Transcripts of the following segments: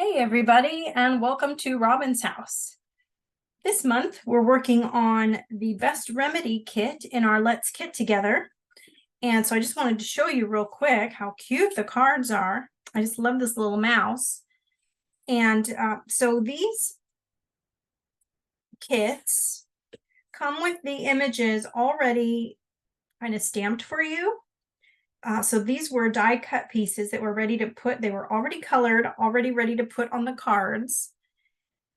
Hey everybody, and welcome to Robin's House. This month we're working on the Best Remedy kit in our Let's Kit Together. And so I just wanted to show you real quick how cute the cards are. I just love this little mouse. And so these kits come with the images already kind of stamped for you. So these were die cut pieces that were ready to put, they were already colored, already ready to put on the cards.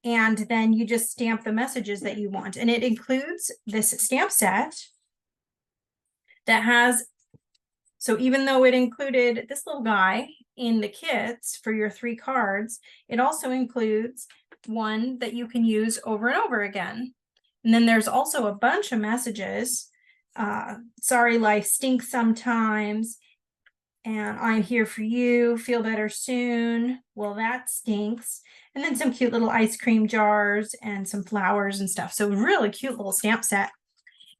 And then you just stamp the messages that you want. And it includes this stamp set that has, so even though it included this little guy in the kits for your 3 cards, it also includes one that you can use over and over again. And then there's also a bunch of messages. Sorry, life stinks sometimes. And I'm here for you, feel better soon. Well, that stinks. And then some cute little ice cream jars and some flowers and stuff. So really cute little stamp set.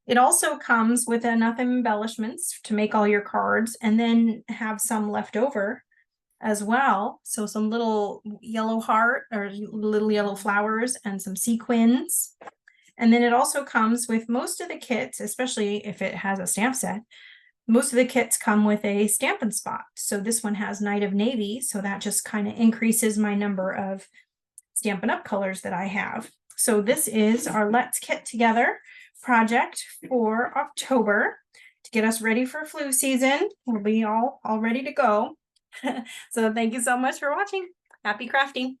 It also comes with enough embellishments to make all your cards and then have some left over as well. So some little yellow heart or little yellow flowers and some sequins. And then it also comes with most of the kits, especially if it has a stamp set, most of the kits come with a Stampin' Spot. So this one has Night of Navy. So that just kind of increases my number of Stampin' Up! Colors that I have. So this is our Let's Kit Together project for October to get us ready for flu season. We'll be all ready to go. So thank you so much for watching. Happy crafting.